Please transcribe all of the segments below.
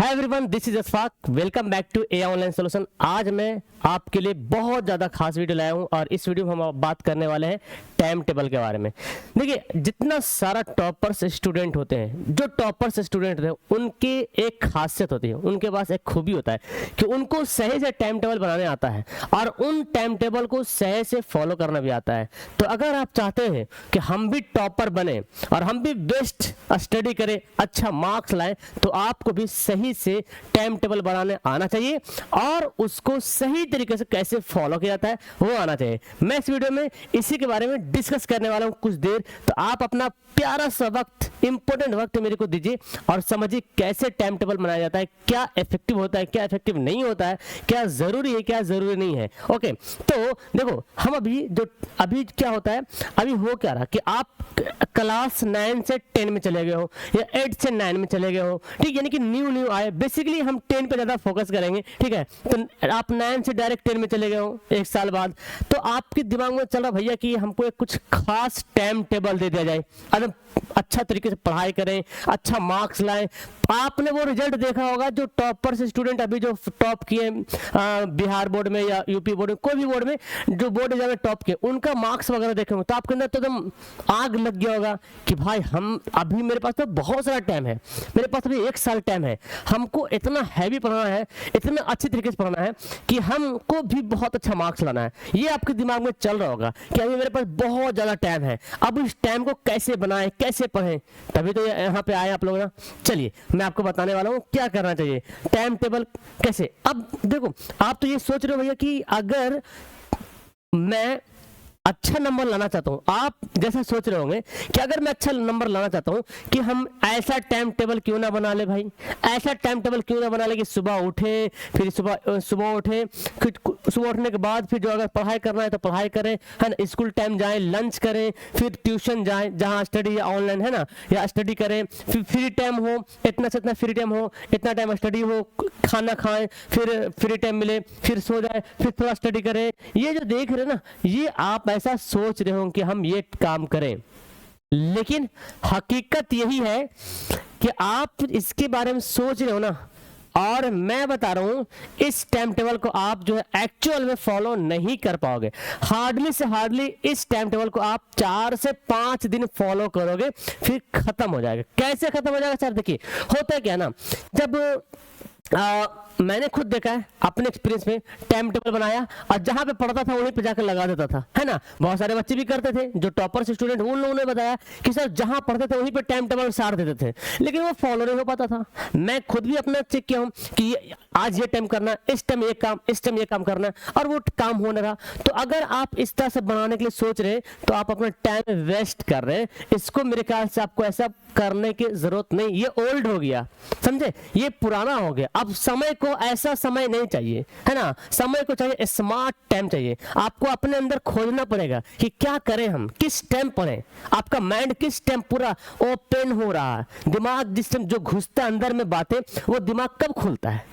Hi everyone, this is Ashfaq. Welcome back to a online solution. आज मैं आपके लिए बहुत ज़्यादा खास वीडियो लाया हूं और इस वीडियो में हम बात करने वाले हैं टाइम टेबल के बारे में। देखिए, जितना सारा टॉपर्स स्टूडेंट होते हैं, जो टॉपर्स स्टूडेंट होते हैं, उनकी एक खासियत होती है, उनके पास एक खूबी होता है कि उनको सही से टाइम टेबल बनाने आता है और उन टाइम टेबल को सही से फॉलो करना भी आता है। तो अगर आप चाहते हैं कि हम भी टॉपर बने और हम भी बेस्ट स्टडी करें, अच्छा मार्क्स लाएं, तो आपको भी सही से टाइम टेबल बनाने आना चाहिए और उसको सही तरीके से कैसे फॉलो किया जाता है वो आना चाहिए। मैं इस वीडियो में इसी के बारे में डिस्कस करने वाला हूं कुछ देर। तो आप अपना प्यारा सा वक्त, इंपॉर्टेंट वक्त मेरे को दीजिए और समझिए कैसे टाइम टेबल बनाया जाता है, क्या इफेक्टिव होता है, क्या इफेक्टिव नहीं होता है, क्या जरूरी है, क्या जरूरी नहीं है। ओके, तो देखो, हम अभी क्या होता है, अभी हो क्या रहा कि आप क्लास 9 से 10 में चले गए हो या 8 से 9 में चले गए हो, ठीक, यानी कि न्यू आए। बेसिकली हम 10 पे ज्यादा फोकस करेंगे, ठीक है। तो आप 9 से डायरेक्ट 10 में चले गए हो एक साल बाद, तो आपके दिमाग में चल रहा भैया कि हमको एक कुछ खास टाइम टेबल दे दिया जाए, अगर अच्छा तरीके से पढ़ाई करें, अच्छा मार्क्स लाएं। आपने वो रिजल्ट देखा होगा जो टॉपर से स्टूडेंट अभी जो टॉप किए बिहार बोर्ड में या यूपी बोर्ड में, कोई भी बोर्ड में जो बोर्ड एग्जाम में टॉप किए, उनका मार्क्स वगैरह देखे होंगे, तो आपके अंदर तो एकदम आग लग गया होगा कि भाई हम अभी, मेरे पास तो बहुत सारा टाइम है, मेरे पास अभी 1 साल टाइम है, हमको इतना हैवी पढ़ना है, इतना अच्छे तरीके से पढ़ना है कि हमको भी बहुत अच्छा मार्क्स लाना है। ये आपके दिमाग में चल रहा होगा कि अभी मेरे पास बहुत ज्यादा टाइम है, अब इस टाइम को कैसे बनाएं, कैसे पढ़ें। तभी तो यहाँ पे आए आप लोग ना। चलिए मैं आपको बताने वाला हूँ क्या करना चाहिए, टाइम टेबल कैसे। अब देखो, आप तो ये सोच रहे हो भैया कि अगर मैं अच्छा नंबर लाना चाहता हूं, आप जैसा सोच रहे होंगे कि अगर मैं अच्छा नंबर लाना चाहता हूं कि हम ऐसा टाइम टेबल क्यों ना बना ले भाई, ऐसा टाइम टेबल क्यों ना बना ले कि सुबह उठे, फिर सुबह उठे, फिर सुबह उठने के बाद फिर जो अगर पढ़ाई करना है तो पढ़ाई करें, है ना, स्कूल टाइम जाएं, लंच करें, फिर ट्यूशन जाएं जहां स्टडी या ऑनलाइन, है ना, या स्टडी करें, फिर फ्री टाइम हो, इतना से इतना फ्री टाइम हो, इतना टाइम स्टडी हो, खाना खाएं, फिर फ्री टाइम मिले, फिर सो जाए, फिर थोड़ा स्टडी करें। ये जो देख रहे ना, ये आप ऐसा सोच रहे हो कि हम ये काम करें, लेकिन हकीकत यही है कि आप इसके बारे में सोच रहे हो ना, और मैं बता रहा हूं इस टाइम टेबल को आप जो है एक्चुअल में फॉलो नहीं कर पाओगे। हार्डली से हार्डली इस टाइम टेबल को आप 4 से 5 दिन फॉलो करोगे, फिर खत्म हो जाएगा। कैसे खत्म हो जाएगा सर? देखिए, होता है क्या ना, जब मैंने खुद देखा है अपने एक्सपीरियंस में, टाइम टेबल बनाया और जहां पे पढ़ता था वहीं पे जाकर लगा देता था, है ना। बहुत सारे बच्चे भी करते थे जो टॉपर स्टूडेंट, उन लोगों ने बताया कि सर जहां पढ़ते थे वहीं पे टाइम टेबल सार देते थे, लेकिन वो फॉलो नहीं हो पाता था। मैं खुद भी अपना चेक किया हूं कि आज ये टाइम करना, इस टाइम ये काम, इस टाइम ये काम करना, और वो काम होने रहा। तो अगर आप इस तरह से बनाने के लिए सोच रहे हैं तो आप अपना टाइम वेस्ट कर रहे हैं। इसको मेरे ख्याल से आपको ऐसा करने की जरूरत नहीं, ये ओल्ड हो गया, समझे, ये पुराना हो गया। अब समय को ऐसा समय नहीं चाहिए, है ना, समय को चाहिए स्मार्ट टाइम चाहिए। आपको अपने अंदर खोजना पड़ेगा कि क्या करें हम, किस टाइम पढ़ें, आपका माइंड किस टाइम पूरा ओपन हो रहा है, दिमाग जिस टाइम जो घुसता है अंदर में बातें, वो दिमाग कब खुलता है,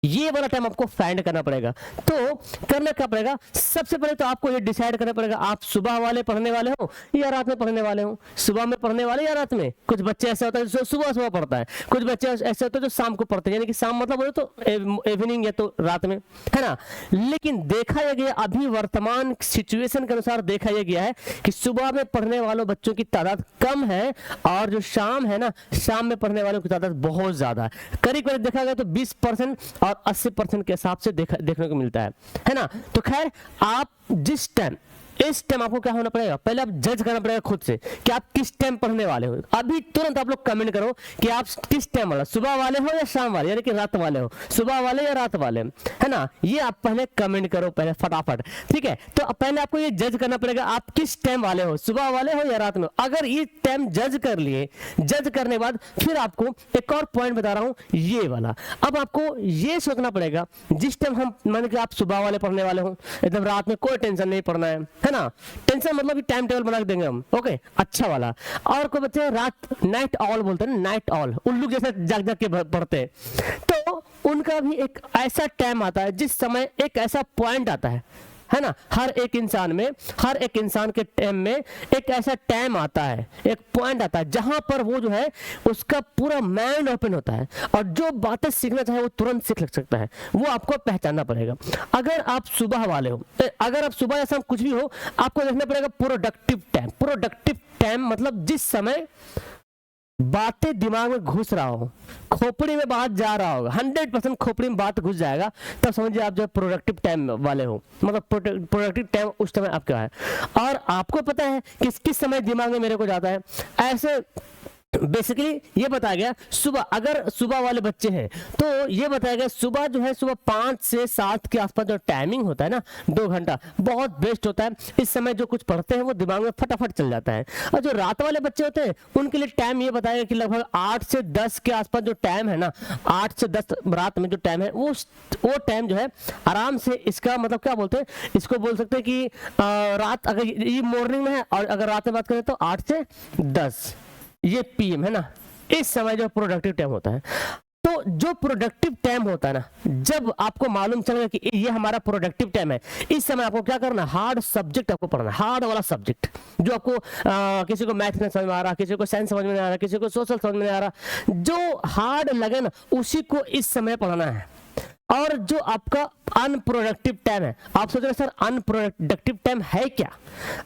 ये वाला टाइम आपको फाइंड करना पड़ेगा। तो करना क्या पड़ेगा, सबसे पहले तो आपको ये डिसाइड करना पड़ेगा आप सुबह वाले पढ़ने वाले हो या रात में पढ़ने वाले हो। सुबह में पढ़ने वाले या रात में। कुछ बच्चे ऐसे होता है जो सुबह पढ़ता है, कुछ बच्चे ऐसे होते हैं जो शाम को पढ़ते हैं, यानी कि शाम मतलब बोले तो इवनिंग या तो रात में, है ना। लेकिन देखा यह गया, अभी वर्तमान सिचुएशन के अनुसार देखा यह गया है कि सुबह में पढ़ने वालों बच्चों की तादाद कम है और जो शाम है ना, शाम में पढ़ने वालों की तादाद बहुत ज्यादा है। करीब करीब देखा गया तो 20% और 80% के हिसाब से देखने को मिलता है ना। तो खैर, आप जिस टाइम, इस टाइम आपको क्या होना पड़ेगा, पहले आप जज करना पड़ेगा खुद से कि आप किस टाइम पढ़ने वाले हो। अभी तुरंत आप लोग कमेंट करो कि आप किस टाइम वाले, सुबह वाले हो या शाम वाले, यानी कि रात वाले हो, सुबह वाले या रात वाले, है ना। ये आप पहले कमेंट करो पहले फटाफट, ठीक है। तो पहले आपको ये जज करना पड़ेगा आप किस टाइम वाले हो, सुबह वाले हो या रात में। अगर ये टाइम जज कर लिए, जज करने के बाद फिर आपको एक और पॉइंट बता रहा हूं, ये वाला। अब आपको ये सोचना पड़ेगा जिस टाइम हम, मान के आप सुबह वाले पढ़ने वाले हो, एकदम रात में कोई टेंशन नहीं पढ़ना है ना। टेंशन मतलब टाइम टेबल बना के देंगे हम, ओके, अच्छा वाला। और कोई बच्चे रात, नाइट ऑल बोलते हैं, नाइट ऑल, उल्लू जैसे जाग जाग के पढ़ते हैं, तो उनका भी एक ऐसा टाइम आता है, जिस समय एक ऐसा पॉइंट आता है है ना। हर एक इंसान के टाइम में एक ऐसा टाइम आता है, एक पॉइंट आता है जहां पर वो जो है उसका पूरा माइंड ओपन होता है और जो बातें सीखना चाहे वो तुरंत सीख सकता है। वो आपको पहचानना पड़ेगा। अगर आप सुबह वाले हो, अगर आप सुबह या शाम कुछ भी हो, आपको देखना पड़ेगा प्रोडक्टिव टाइम मतलब जिस समय बातें दिमाग में घुस रहा हो, खोपड़ी में बात जा रहा होगा, 100% खोपड़ी में बात घुस जाएगा, तब समझिए आप जो प्रोडक्टिव टाइम वाले हो। मतलब प्रोडक्टिव टाइम उस समय आपका है। और आपको पता है किस समय दिमाग में मेरे को जाता है। ऐसे बेसिकली ये बताया गया सुबह, अगर सुबह वाले बच्चे हैं तो ये बताया गया सुबह जो है, सुबह 5 से 7 के आसपास जो टाइमिंग होता है ना, 2 घंटा बहुत बेस्ट होता है। इस समय जो कुछ पढ़ते हैं वो दिमाग में फटाफट चल जाता है। और जो रात वाले बच्चे होते हैं उनके लिए टाइम ये बताया गया कि लगभग 8 से 10 के आसपास जो टाइम है ना, 8 से 10 रात में जो टाइम है वो टाइम जो है आराम से, इसका मतलब क्या बोलते हैं, इसको बोल सकते हैं कि रात, अगर ये मॉर्निंग में है और अगर रात में बात करें तो 8 से 10 ये पीएम है ना, इस समय जो प्रोडक्टिव टाइम होता है। तो जो प्रोडक्टिव टाइम होता है ना, जब आपको मालूम चलेगा कि ये हमारा प्रोडक्टिव टाइम है, इस समय आपको क्या करना, हार्ड सब्जेक्ट आपको पढ़ना, हार्ड वाला सब्जेक्ट जो आपको किसी को मैथ में समझ में आ रहा, किसी को साइंस समझ में नहीं आ रहा, किसी को सोशल समझ में नहीं आ रहा, जो हार्ड लगे ना उसी को इस समय पढ़ना है। और जो आपका अनप्रोडक्टिव टाइम है, आप सोच रहे सर अनप्रोडक्टिव टाइम है क्या?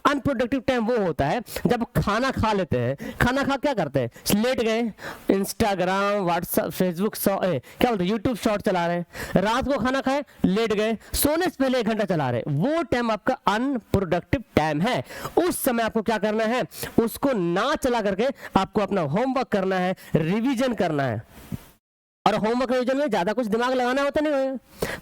अनप्रोडक्टिव टाइम वो होता है जब खाना खा लेते हैं, खाना खा क्या करते हैं, लेट गए, इंस्टाग्राम, व्हाट्सएप, फेसबुक, क्या बोलते हैं, यूट्यूब शॉर्ट चला रहे हैं, रात को खाना खाए, लेट गए, सोने से पहले 1 घंटा चला रहे, वो टाइम आपका अनप्रोडक्टिव टाइम है। उस समय आपको क्या करना है, उसको ना चला करके आपको अपना होमवर्क करना है, रिविजन करना है। और होमवर्क रिवीजन में ज्यादा कुछ दिमाग लगाना होता नहीं है,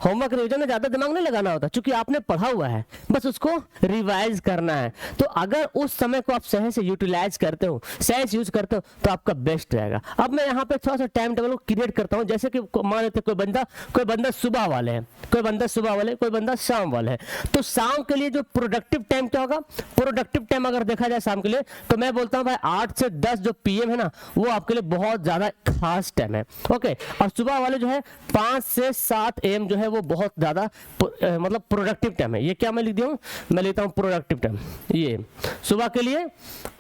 होमवर्क रिवीजन में ज्यादा दिमाग नहीं लगाना होता, क्योंकि आपने पढ़ा हुआ है, बस उसको रिवाइज करना है। तो अगर उस समय को आप सही से यूटिलाइज करते हो, सही से यूज करते हो, तो आपका बेस्ट रहेगा। अब मैं यहाँ पे थोड़ा सा टाइम टेबल को क्रिएट करता हूँ। जैसे कि मान लेते कोई बंदा सुबह वाले है, कोई बंदा शाम वाले है। तो शाम के लिए जो प्रोडक्टिव टाइम क्या होगा, प्रोडक्टिव टाइम अगर देखा जाए शाम के लिए, तो मैं बोलता हूँ भाई 8 से 10 जो पीएम है ना, वो आपके लिए बहुत ज्यादा खास टाइम है। ओके, और सुबह वाले जो है 5 से 7 AM जो है वो बहुत ज्यादा मतलब प्रोडक्टिव टाइम है। ये क्या मैं लिख दिया हूं, मैं लेता हूं प्रोडक्टिव टाइम, ये सुबह के लिए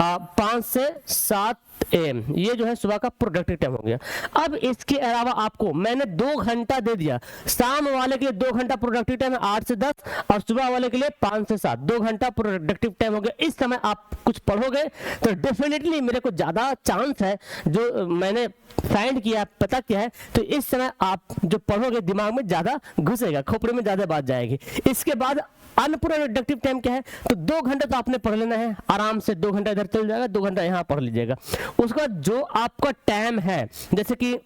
5 से 7 AM, ये जो है सुबह का प्रोडक्टिव टाइम हो गया। अब इसके अलावा आपको मैंने 2 घंटा दे दिया, शाम वाले के लिए 2 घंटा प्रोडक्टिव टाइम है 8 से 10, और सुबह वाले के लिए 5 से 7, 2 घंटा प्रोडक्टिव टाइम हो गया। इस समय आप कुछ पढ़ोगे तो डेफिनेटली मेरे को ज्यादा चांस है, जो मैंने फाइंड किया, पता किया है, तो इस समय आप जो पढ़ोगे दिमाग में ज्यादा घुसेगा, खोपड़ी में ज्यादा बात जाएगी। इसके बाद अनप्रोडक्टिव टाइम क्या है, तो 2 घंटे तो आपने पढ़ लेना है आराम से, 2 घंटा इधर चल जाएगा, 2 घंटा यहाँ पढ़ लीजिएगा। उसके बाद जो आपका टाइम है, जैसे कि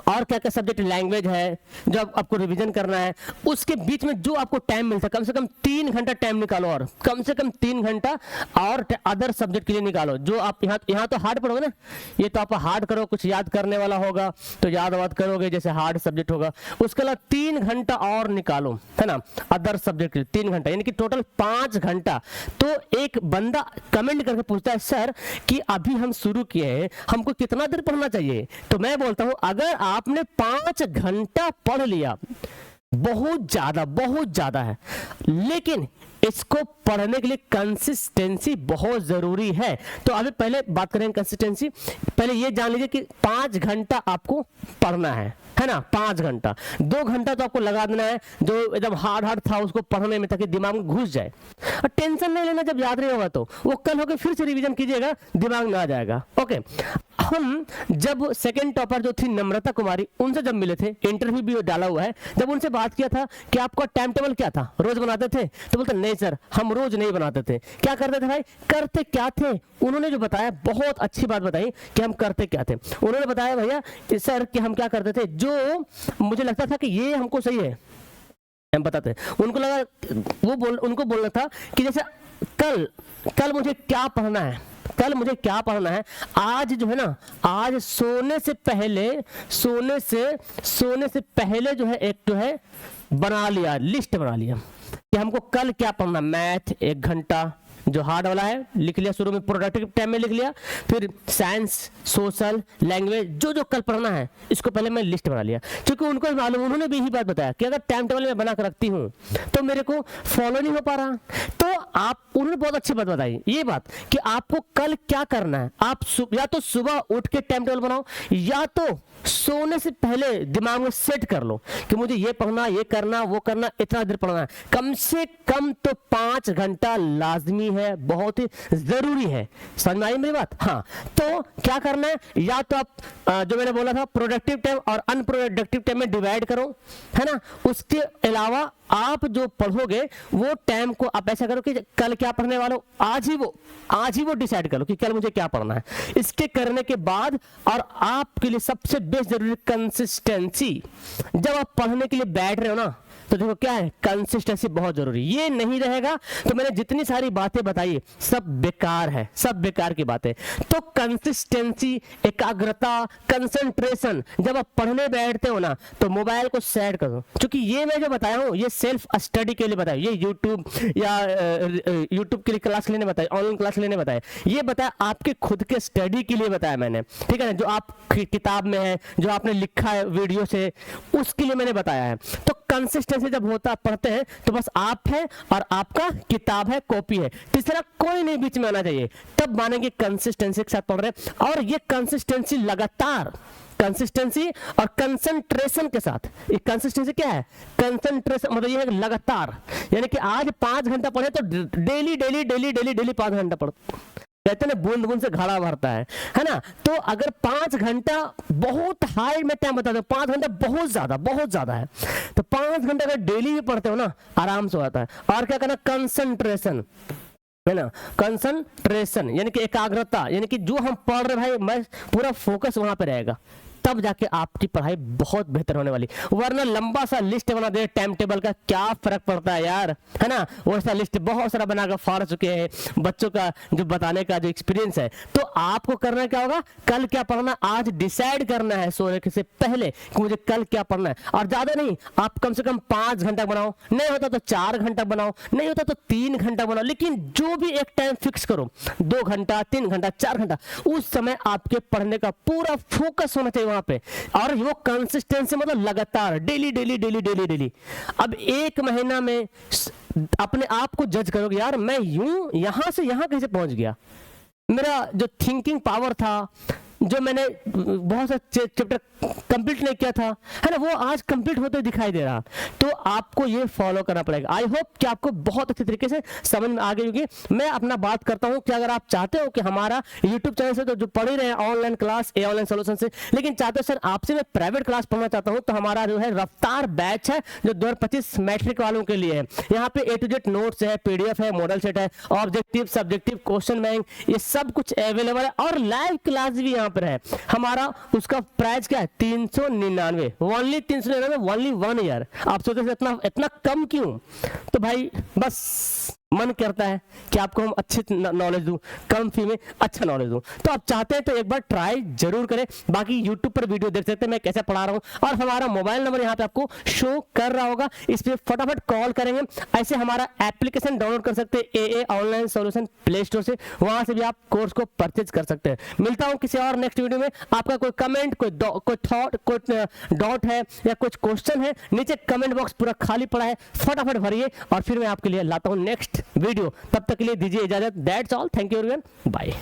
और क्या क्या सब्जेक्ट, लैंग्वेज है जो आपको रिवीजन करना है, उसके बीच में जो आपको टाइम मिलता है, कम से कम 3 घंटा टाइम निकालो, और कम से कम 3 घंटा और अदर सब्जेक्ट के लिए निकालो। जो आप यहाँ तो हार्ड पढ़ोगे ना, ये तो आप हार्ड करो, कुछ याद करने वाला होगा तो याद वाद करोगे, जैसे हार्ड सब्जेक्ट होगा। उसके अलावा 3 घंटा और निकालो, है ना, अदर सब्जेक्ट 3 घंटा, यानी कि टोटल 5 घंटा। तो एक बंदा कमेंट करके पूछता है सर कि अभी हम शुरू किए हैं, हमको कितना देर पढ़ना चाहिए? तो मैं बोलता हूं अगर आपने 5 घंटा पढ़ लिया, बहुत ज्यादा है, लेकिन इसको पढ़ने के लिए कंसिस्टेंसी बहुत जरूरी है। तो अभी पहले बात करें कंसिस्टेंसी, पहले ये जान लीजिए कि 5 घंटा आपको पढ़ना है ना, 5 घंटा। 2 घंटा तो आपको लगा देना है जो एकदम हार्ड था उसको पढ़ने में, ताकि दिमाग में घुस जाए। और टेंशन नहीं लेना, जब याद नहीं होगा तो वो कल होकर फिर से रिवीजन कीजिएगा, दिमाग में आ जाएगा। ओके, हम जब सेकंड टॉपर जो थी नम्रता कुमारी, उनसे जब मिले थे, इंटरव्यू भी डाला हुआ है, जब उनसे बात किया था कि आपका टाइम टेबल क्या था, रोज बनाते थे? तो बोलते नहीं सर, हम रोज नहीं बनाते थे। क्या करते थे भाई, करते क्या थे? उन्होंने जो बताया बहुत अच्छी बात बताई कि हम करते क्या थे। उन्होंने बताया भैया सर कि हम क्या करते थे, जो मुझे लगता था कि ये हमको सही है हम बताते, उनको लगा, उनको बोलना था कि जैसे कल मुझे क्या पढ़ना है, कल मुझे क्या पढ़ना है, आज जो है ना, आज सोने से पहले जो है एक जो है बना लिया, लिस्ट बना लिया कि हमको कल क्या पढ़ना, मैथ 1 घंटा, जो हार्ड वाला है लिख लिया, शुरू में प्रोडक्टिव टाइम में लिख लिया, फिर साइंस, सोशल, लैंग्वेज, जो जो कल पढ़ना है इसको पहले मैं लिस्ट बना लिया, क्योंकि उनको मालूम, उन्होंने भी यही बात बताया कि अगर टाइम टेबल में बना कर रखती हूँ तो मेरे को फॉलो नहीं हो पा रहा। तो आप, उन्होंने बहुत अच्छी बात बताई ये बात कि आपको कल क्या करना है, आप या तो सुबह उठ के टाइम टेबल बनाओ, या तो सोने से पहले दिमाग में सेट कर लो कि मुझे ये पढ़ना, ये करना, वो करना, इतना देर पढ़ना है, कम से कम तो 5 घंटा लाजमी है, बहुत ही जरूरी है। समझ में आई मेरी बात? हाँ, तो क्या करना है, या तो आप जो मैंने बोला था प्रोडक्टिव टाइम और अनप्रोडक्टिव टाइम में डिवाइड करो, है ना। उसके अलावा आप जो पढ़ोगे वो टाइम को आप ऐसा करो कि कल क्या पढ़ने वाले हो, आज ही वो डिसाइड करो कि कल मुझे क्या पढ़ना है। इसके करने के बाद, और आपके लिए सबसे बेस्ट जरूरी कंसिस्टेंसी। जब आप पढ़ने के लिए बैठ रहे हो ना, तो देखो क्या है, कंसिस्टेंसी बहुत जरूरी। ये नहीं रहेगा तो मैंने जितनी सारी बातें बताई सब बेकार है, सब बेकार की बातें। तो कंसिस्टेंसी, एकाग्रता, कंसंट्रेशन, जब आप पढ़ने बैठते हो ना तो मोबाइल को साइड करो, क्योंकि ये मैं जो बताया हूँ ये सेल्फ स्टडी के लिए बताया, ये यूट्यूब या यूट्यूब के लिए क्लास लेने बताया, ऑनलाइन क्लास लेने बताया, ये बताया आपके खुद के स्टडी के लिए बताया मैंने, ठीक है ना। जो आप किताब में है, जो आपने लिखा है वीडियो से, उसके लिए मैंने बताया है। तो कंसिस्टेंसी जब होता पढ़ते हैं तो बस आप है और आपका किताब है, कॉपी है, तीसरा कोई नहीं बीच में आना चाहिए, तब मानेंगे कंसिस्टेंसी के साथ पढ़ रहे हैं। और ये कंसिस्टेंसी लगातार, कंसिस्टेंसी और कंसंट्रेशन के साथ। कंसिस्टेंसी क्या है, कंसंट्रेशन मतलब ये है लगातार, यानी कि आज 5 घंटा पढ़े तो daily daily daily daily daily 5 घंटा पढ़ो। कहते हैं बूंद बूंद से घड़ा भरता है ना। तो अगर 5 घंटा, बहुत हाई में टाइम बता दो, 5 घंटा बहुत ज्यादा है, तो 5 घंटा अगर डेली भी पढ़ते हो ना आराम से होता है। और क्या करना, कंसंट्रेशन, है ना, कंसंट्रेशन यानी कि एकाग्रता, यानी कि जो हम पढ़ रहे भाई मैं पूरा फोकस वहां पे रहेगा, तब जाके आपकी पढ़ाई बहुत बेहतर होने वाली। वरना लंबा सा लिस्ट बना दे टाइम टेबल का, क्या फर्क पड़ता है यार, है ना। वैसा लिस्ट बहुत सारा बनाकर फाड़ चुके हैं बच्चों का, जो बताने का जो एक्सपीरियंस है। तो आपको करना क्या होगा, कल क्या पढ़ना, आज डिसाइड करना है सोने से पहले कि मुझे कल क्या पढ़ना है। और ज्यादा नहीं, आप कम से कम 5 घंटा बनाओ, नहीं होता तो 4 घंटा बनाओ, नहीं होता तो 3 घंटा बनाओ, लेकिन जो भी एक टाइम फिक्स करो, 2 घंटा, 3 घंटा, 4 घंटा, उस समय आपके पढ़ने का पूरा फोकस होना चाहिए वहां पे। और वो कंसिस्टेंसी मतलब लगातार daily daily daily daily daily. अब 1 महीना में अपने आप को जज करोगे, यार मैं यूं यहां से यहां कैसे पहुंच गया, मेरा जो थिंकिंग पावर था, जो मैंने बहुत सा चैप्टर कंप्लीट नहीं किया था, है ना, वो आज कंप्लीट होते दिखाई दे रहा। तो आपको ये फॉलो करना पड़ेगा। आई होप कि आपको बहुत अच्छे तरीके से समझ में आ गई होगी। मैं अपना बात करता हूं कि अगर आप चाहते हो कि हमारा यूट्यूब चैनल से तो जो पढ़ ही रहे हैं ऑनलाइन क्लास ए ऑनलाइन सोल्यूशन से, लेकिन चाहते हो सर आपसे मैं प्राइवेट क्लास पढ़ना चाहता हूं, तो हमारा जो है रफ्तार बैच है जो 2025 मैट्रिक वालों के लिए है। यहाँ पे A to Z नोट्स है, PDF है, मॉडल सेट है, ऑब्जेक्टिव सब्जेक्टिव क्वेश्चन बैंक, ये सब कुछ अवेलेबल है। और लाइव क्लास भी यहाँ पर है हमारा। उसका प्राइस क्या है, 399, ओनली 399, ओनली 1 ईयर। आप सोचते हैं इतना कम क्यों? तो भाई बस मन करता है कि आपको हम अच्छी नॉलेज दूं, कम फी में अच्छा नॉलेज दूं। तो आप चाहते हैं तो एक बार ट्राई जरूर करें। बाकी यूट्यूब पर वीडियो देख सकते हैं मैं कैसे पढ़ा रहा हूं, और हमारा मोबाइल नंबर यहाँ पे आपको शो कर रहा होगा, इस पे फटाफट कॉल करेंगे। ऐसे हमारा एप्लीकेशन डाउनलोड कर सकते हैं AA online solution play store से, वहां से भी आप कोर्स को परचेज कर सकते हैं। मिलता हूं किसी और नेक्स्ट वीडियो में। आपका कोई कमेंट, कोई थॉट, कोई डाउट है या कुछ क्वेश्चन है, नीचे कमेंट बॉक्स पूरा खाली पड़ा है, फटाफट भरिए और फिर मैं आपके लिए लाता हूं नेक्स्ट वीडियो। तब तक के लिए दीजिए इजाजत। That's all, thank you everyone, bye.